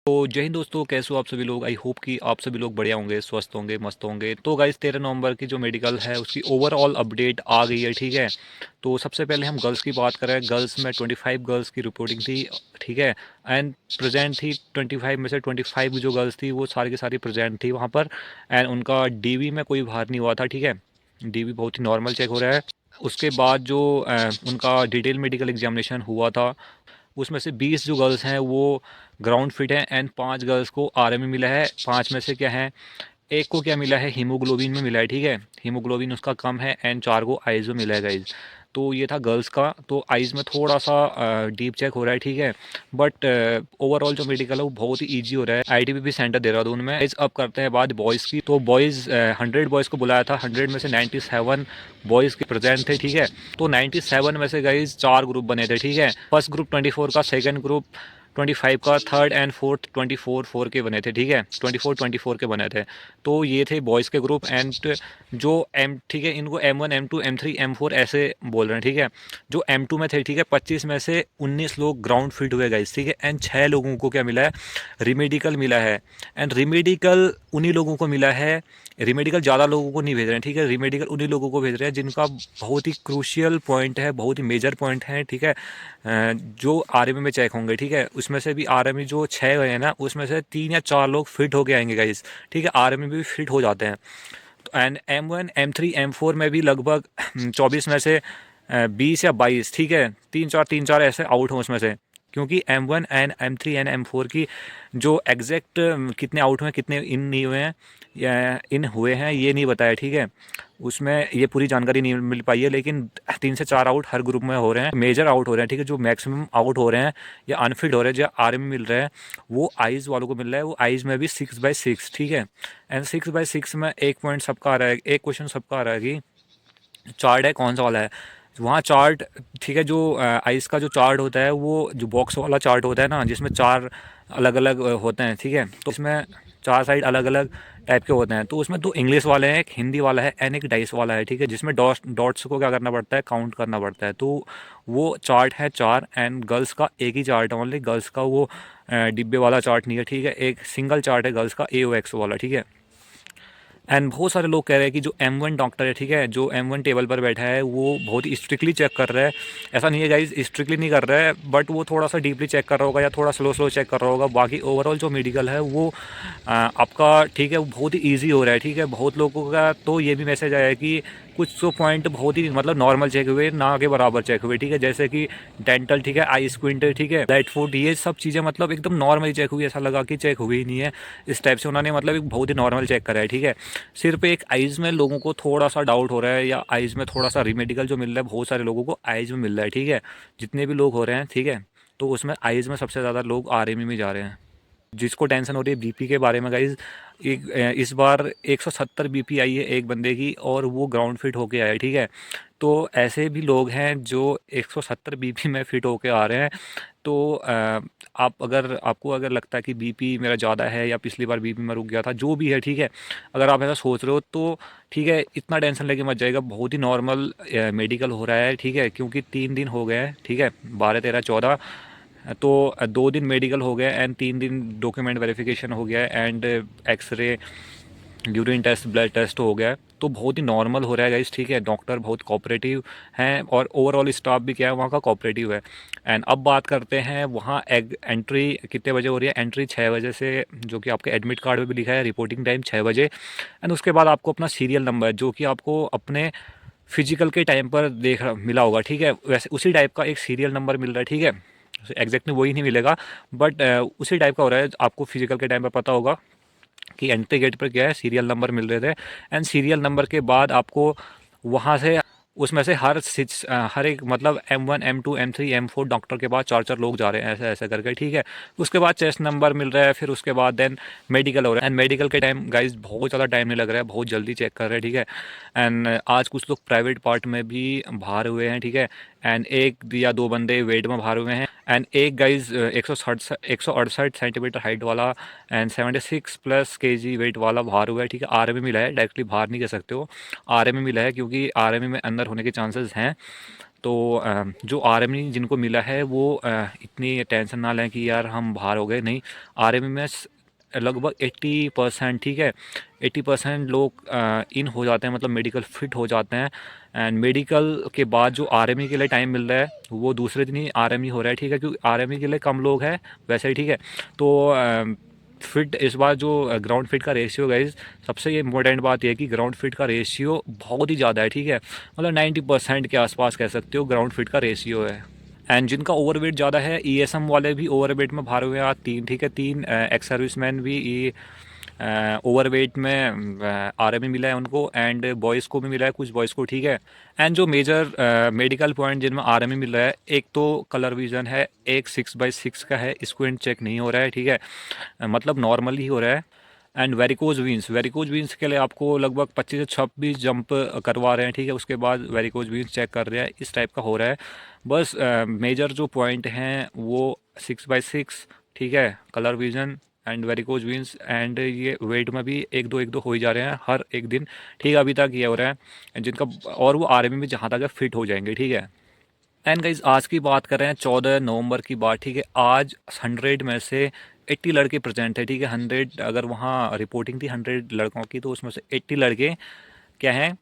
तो जय हिंद दोस्तों, कैसे हो आप सभी लोग। आई होप कि आप सभी लोग बढ़िया होंगे, स्वस्थ होंगे, मस्त होंगे। तो गाइस 13 नवंबर की जो मेडिकल है उसकी ओवरऑल अपडेट आ गई है, ठीक है। तो सबसे पहले हम गर्ल्स की बात करें। गर्ल्स में 25 गर्ल्स की रिपोर्टिंग थी, ठीक है। एंड प्रेजेंट थी 25 में से 25 जो गर्ल्स थी वो सारी की सारी प्रेजेंट थी वहाँ पर। एंड उनका डीवी में कोई बाहर नहीं हुआ था, ठीक है। डीवी बहुत ही नॉर्मल चेक हो रहा है। उसके बाद जो उनका डिटेल मेडिकल एग्जामिनेशन हुआ था उसमें से 20 जो गर्ल्स हैं वो ग्राउंड फिट हैं। एंड 5 गर्ल्स को आरएमए मिला है। 5 में से क्या है, एक को क्या मिला है, हीमोग्लोबिन में मिला है, ठीक है। हीमोग्लोबिन उसका कम है। एंड 4 को आइज़ में मिला है गाइज। तो ये था गर्ल्स का। तो आइज़ में थोड़ा सा डीप चेक हो रहा है, ठीक है। बट ओवरऑल जो मेडिकल है वो बहुत ही ईजी हो रहा है। आईटीबीपी सेंटर देहरादून में। इस अब करते हैं बात बॉयज़ की। तो बॉयज़ 100 बॉयज़ को बुलाया था। 100 में से 97 बॉयज़ के प्रेजेंट थे, ठीक है। तो 97 में से गाइज 4 ग्रुप बने थे, ठीक है। फर्स्ट ग्रुप 24 का, सेकंड ग्रुप 25 का, थर्ड एंड फोर्थ 24 के बने थे, ठीक है। 24 के बने थे। तो ये थे बॉयज़ के ग्रुप। एंड जो एम, ठीक है, इनको M1 M2 M3 M4 ऐसे बोल रहे हैं, ठीक है। जो M2 में थे, ठीक है, 25 में से 19 लोग ग्राउंड फिट हुए गाइस, ठीक है। एंड 6 लोगों को क्या मिला है, रिमेडिकल मिला है। एंड रिमेडिकल उन्हीं लोगों को मिला है। रिमेडिकल ज़्यादा लोगों को नहीं भेज रहे हैं, ठीक है। रिमेडिकल उन्हीं लोगों को भेज रहे हैं जिनका बहुत ही क्रूशियल पॉइंट है, बहुत ही मेजर पॉइंट है, ठीक है। जो आर्मी में चेक होंगे, ठीक है। उसमें से भी आर्मी जो 6 गए हैं ना, उसमें से 3 या 4 लोग फिट होके आएंगे गाइस, ठीक है। आर्मी में भी फिट हो जाते हैं। तो एंड M1 M3 M4 में भी लगभग 24 में से 20 या 22, ठीक है। 3 4 ऐसे आउट हों उसमें से। क्योंकि M1 and M3 and M4 की जो एग्जैक्ट कितने आउट हुए, कितने इन नहीं हुए हैं या इन हुए हैं, ये नहीं बताया, ठीक है। उसमें ये पूरी जानकारी नहीं मिल पाई है। लेकिन 3 से 4 आउट हर ग्रुप में हो रहे हैं, मेजर आउट हो रहे हैं, ठीक है। जो मैक्सिमम आउट हो रहे हैं या अनफिट हो रहे हैं, जो आर्मी मिल रहे हैं, वो आइज़ वालों को मिल रहा है। वो आइज़ में भी 6/6, ठीक है। एंड 6/6 में एक पॉइंट सबका आ रहा है, एक क्वेश्चन सबका आ रहा है कि चार्ट है कौन सा वाला है। वहाँ चार्ट, ठीक है। जो आइस का जो चार्ट होता है वो जो बॉक्स वाला चार्ट होता है ना, जिसमें 4 अलग अलग होते हैं, ठीक है। तो इसमें 4 साइड अलग अलग टाइप के होते हैं। तो उसमें 2 इंग्लिश वाले हैं, एक हिंदी वाला है एंड एक डाइस वाला है, ठीक है। जिसमें डॉट्स को क्या करना पड़ता है, काउंट करना पड़ता है। तो वो चार्ट है 4। एंड गर्ल्स का एक ही चार्ट है ओनली। गर्ल्स का वो डिब्बे वाला चार्ट नहीं है, ठीक है। एक सिंगल चार्ट है गर्ल्स का, AOX वाला, ठीक है। एंड बहुत सारे लोग कह रहे हैं कि जो M1 डॉक्टर है, ठीक है, जो M1 टेबल पर बैठा है वो बहुत ही स्ट्रिक्टली चेक कर रहा है। ऐसा नहीं है गाइज, स्ट्रिक्टली नहीं कर रहा है, बट वो थोड़ा सा डीपली चेक कर रहा होगा या थोड़ा स्लो स्लो चेक कर रहा होगा। बाकी ओवरऑल जो मेडिकल है वो आपका, ठीक है, वो बहुत ही ईजी हो रहा है, ठीक है। बहुत लोगों का तो ये भी मैसेज आया है कि कुछ तो पॉइंट बहुत ही मतलब नॉर्मल चेक हुए, ना के बराबर चेक हुए, ठीक है। जैसे कि डेंटल, ठीक है, आई स्क्विंट, ठीक है, लाइट फूड, ये सब चीज़ें मतलब एकदम नॉर्मल चेक हुई। ऐसा लगा कि चेक हुई ही नहीं है। इस टाइप से उन्होंने मतलब एक बहुत ही नॉर्मल चेक करा है, ठीक है। सिर्फ एक आइज़ में लोगों को थोड़ा सा डाउट हो रहा है, या आइज़ में थोड़ा सा रिमेडिकल जो मिल रहा है बहुत सारे लोगों को आइज़ में मिल रहा है, ठीक है। जितने भी लोग हो रहे हैं, ठीक है। तो उसमें आइज़ में सबसे ज़्यादा लोग आरएमई में जा रहे हैं। जिसको टेंशन हो रही है बीपी के बारे में गाइज, इस बार 170 बीपी आई है एक बंदे की, और वो ग्राउंड फिट होके आया है, ठीक है। तो ऐसे भी लोग हैं जो 170 बीपी में फिट होके आ रहे हैं। तो आप अगर, आपको अगर लगता है कि बीपी मेरा ज़्यादा है या पिछली बार बीपी में रुक गया था, जो भी है, ठीक है। अगर आप ऐसा सोच रहे हो तो ठीक है, इतना टेंशन लेके मत जाएगा। बहुत ही नॉर्मल मेडिकल हो रहा है, ठीक है। क्योंकि 3 दिन हो गए हैं, ठीक है, 12 13 14। तो 2 दिन मेडिकल हो गया एंड 3 दिन डॉक्यूमेंट वेरिफिकेशन हो गया है। And x-ray, urine test, blood test हो गया है। तो बहुत ही नॉर्मल हो रहा है गाइस, ठीक है। डॉक्टर बहुत कोऑपरेटिव हैं और ओवरऑल स्टाफ भी क्या है वहाँ का कोऑपरेटिव है। एंड अब बात करते हैं वहाँ एंट्री कितने बजे हो रही है। एंट्री 6 बजे से, जो कि आपके एडमिट कार्ड पे भी लिखा है, रिपोर्टिंग टाइम 6 बजे। एंड उसके बाद आपको अपना सीरियल नंबर, जो कि आपको अपने फिजिकल के टाइम पर देख मिला होगा, ठीक है, वैसे उसी टाइप का एक सीरियल नंबर मिल रहा है, ठीक है। एग्जैक्टली वही नहीं मिलेगा, बट उसी टाइप का हो रहा है। आपको फिजिकल के टाइम पर पता होगा कि एंट्री गेट पर क्या है, सीरियल नंबर मिल रहे थे। एंड सीरियल नंबर के बाद आपको वहाँ से, उसमें से हर एक मतलब M1 M2 M3 M4 doctor के पास 4 4 लोग जा रहे हैं, ऐसे ऐसे करके, ठीक है। उसके बाद चेस्ट नंबर मिल रहा है, फिर उसके बाद देन मेडिकल हो रहा है। एंड मेडिकल के टाइम गाइज बहुत ज़्यादा टाइम नहीं लग रहा है, बहुत जल्दी चेक कर रहे हैं, ठीक है। एंड आज कुछ लोग प्राइवेट पार्ट में भी बाहर हुए हैं, ठीक है। एंड 1 या 2 बंदे वेट में बाहर हुए हैं। एंड एक गाइज 168 हाइट वाला एंड 76+ kg वेट वाला बाहर हुआ है, ठीक है। आर्मी मिला है, डायरेक्टली बाहर नहीं कह सकते हो, आर्मी मिला है, क्योंकि आर्मी में अंदर होने के चांसेस हैं। तो जो आर्मी जिनको मिला है वो इतनी टेंशन ना लें कि यार हम बाहर हो गए, नहीं। आर्मी में लगभग 80%, ठीक है, 80% लोग इन हो जाते हैं, मतलब मेडिकल फिट हो जाते हैं। एंड मेडिकल के बाद जो आर्मी के लिए टाइम मिल रहा है वो दूसरे दिन ही आर्मी हो रहा है, ठीक है, क्योंकि आर्मी के लिए कम लोग हैं वैसे ही, ठीक है। तो फिट इस बार जो ग्राउंड फिट का रेशियो गाइस, सबसे ये इंपॉर्टेंट बात यह है कि ग्राउंड फिट का रेशियो बहुत ही ज़्यादा है, ठीक है, मतलब 90% के आसपास कह सकते हो ग्राउंड फिट का रेशियो है। एंड जिनका ओवरवेट ज़्यादा है, ईएसएम वाले भी ओवरवेट में भारे हुए हैं आज 3, ठीक है, 3 एक्स सर्विसमैन भी ओवरवेट में आर्मी मिला है उनको, एंड बॉयज़ को भी मिला है, कुछ बॉयज़ को, ठीक है। एंड जो मेजर मेडिकल पॉइंट जिनमें आर्मी मिल रहा है, एक तो कलर विजन है, एक 6/6 का है, स्क्विंट चेक नहीं हो रहा है, ठीक है, मतलब नॉर्मल ही हो रहा है। एंड वेरिकोज वीन्स के लिए आपको लगभग 25 से 26 जंप करवा रहे हैं, ठीक है, उसके बाद वेरिकोज वीन्स चेक कर रहे हैं, इस टाइप का हो रहा है। बस मेजर जो पॉइंट हैं वो 6/6, ठीक है, colour vision and varicose veins, and ये वेट में भी एक दो हो ही जा रहे हैं हर एक दिन, ठीक है, अभी तक ये हो रहा है जिनका, और वो आर्मी में जहाँ तक फिट हो जाएंगे, ठीक है। एंड गाइज आज की बात कर रहे हैं 14 नवंबर की बात, ठीक है। आज 100 में से 80 लड़के प्रेजेंट थे, ठीक है। 100 अगर वहाँ रिपोर्टिंग थी 100 लड़कों की, तो उसमें से 80 लड़के क्या हैं,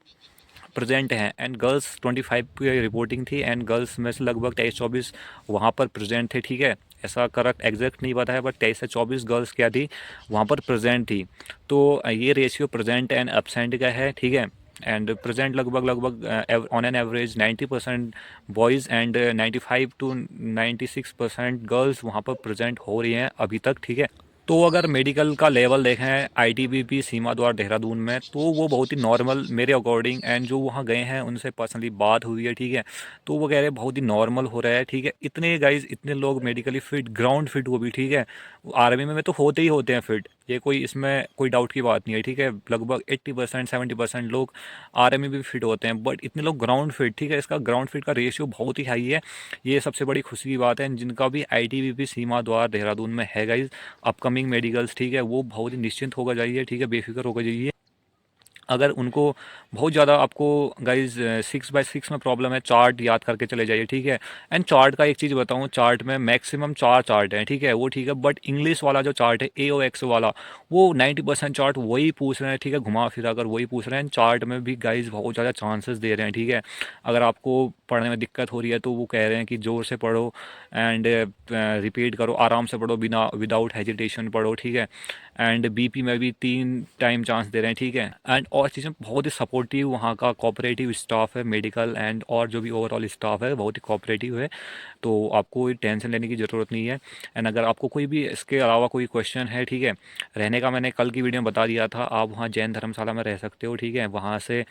प्रेजेंट हैं। एंड गर्ल्स 25 की रिपोर्टिंग थी, एंड गर्ल्स में से लगभग 23-24 वहाँ पर प्रेजेंट थे, ठीक है। ऐसा करेक्ट एग्जैक्ट नहीं पता है, बट 23 से 24 गर्ल्स क्या थी वहाँ पर प्रेजेंट थी। तो ये रेशियो प्रेजेंट एंड एब्सेंट का है, ठीक है। एंड प्रेजेंट लगभग on an average 90% boys and 95 to 96% girls वहाँ पर प्रेजेंट हो रही हैं अभी तक, ठीक है। तो अगर मेडिकल का लेवल देखें आईटीबीपी सीमा द्वार देहरादून में, तो वो बहुत ही नॉर्मल मेरे अकॉर्डिंग, एंड जो वहाँ गए हैं उनसे पर्सनली बात हुई है, ठीक है, तो वो कह रहे हैं बहुत ही नॉर्मल हो रहा है, ठीक है। इतने गाइज, इतने लोग मेडिकली फिट, ग्राउंड फिट, वो भी, ठीक है। आर्मी में तो होते ही होते हैं फिट, ये कोई इसमें कोई डाउट की बात नहीं है, ठीक है। लगभग 80% 70% लोग आर्मी में भी फिट होते हैं, बट इतने लोग ग्राउंड फिट, ठीक है, इसका ग्राउंड फिट का रेशियो बहुत ही हाई है। ये सबसे बड़ी खुशी की बात है। जिनका भी आईटीबीपी सीमा द्वार देहरादून में है गाइज अपकमिंग मेडिकल्स, ठीक है, वो बहुत ही निश्चिंत होकर जाइए, ठीक है, बेफिक्र होकर जाइए। अगर उनको बहुत ज़्यादा आपको गाइज 6/6 में प्रॉब्लम है, चार्ट याद करके चले जाइए, ठीक है। एंड चार्ट का एक चीज़ बताऊँ, चार्ट में मैक्सिमम 4 चार्ट हैं, ठीक है, वो ठीक है, बट इंग्लिश वाला जो चार्ट है AOX वाला, वो 90% चार्ट वही पूछ रहे हैं, ठीक है, घुमा फिरा कर वही पूछ रहे हैं। चार्ट में भी गाइज बहुत ज़्यादा चांसेस दे रहे हैं, ठीक है। अगर आपको पढ़ने में दिक्कत हो रही है तो वो कह रहे हैं कि ज़ोर से पढ़ो, एंड रिपीट करो, आराम से पढ़ो, बिना विदाउट हेजिटेशन पढ़ो, ठीक है। एंड बीपी में भी 3 टाइम चांस दे रहे हैं, ठीक है। एंड और चीज़ें बहुत ही सपोर्टिव वहाँ का कोऑपरेटिव स्टाफ है, मेडिकल एंड और जो भी ओवरऑल स्टाफ है बहुत ही कोऑपरेटिव है, तो आपको कोई टेंशन लेने की ज़रूरत नहीं है। एंड अगर आपको कोई भी इसके अलावा कोई क्वेश्चन है, ठीक है, रहने का मैंने कल की वीडियो में बता दिया था, आप वहाँ जैन धर्मशाला में रह सकते हो, ठीक है। वहाँ से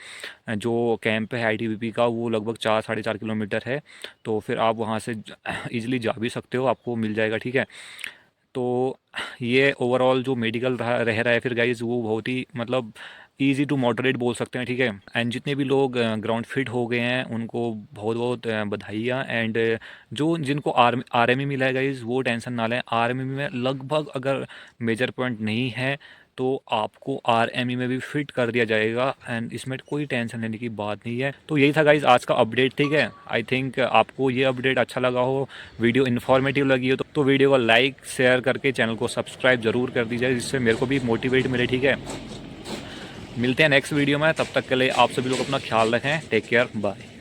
जो कैंप है आईटीबीपी का वो लगभग 4-4.5 किलोमीटर है, तो फिर आप वहाँ से ईजिली जा भी सकते हो, आपको मिल जाएगा, ठीक है। तो ये ओवरऑल जो मेडिकल रह रहा है फिर गाइज, वो बहुत ही मतलब ईजी टू मॉडरेट बोल सकते हैं, ठीक है। एंड जितने भी लोग ग्राउंड फिट हो गए हैं उनको बहुत बहुत बधाइयाँ। एंड जो जिनको आर्मी मिला है गाइज, वो टेंशन ना लें, आर्मी में लगभग अगर मेजर पॉइंट नहीं है तो आपको आरएमई में भी फिट कर दिया जाएगा, एंड इसमें कोई टेंशन लेने की बात नहीं है। तो यही था गाइज आज का अपडेट, ठीक है। आई थिंक आपको ये अपडेट अच्छा लगा हो, वीडियो इन्फॉर्मेटिव लगी हो, तो वीडियो को लाइक शेयर करके चैनल को सब्सक्राइब जरूर कर दीजिए, जिससे मेरे को भी मोटिवेट मिले, ठीक है। मिलते हैं नेक्स्ट वीडियो में, तब तक के लिए आप सभी लोग अपना ख्याल रखें, टेक केयर, बाय।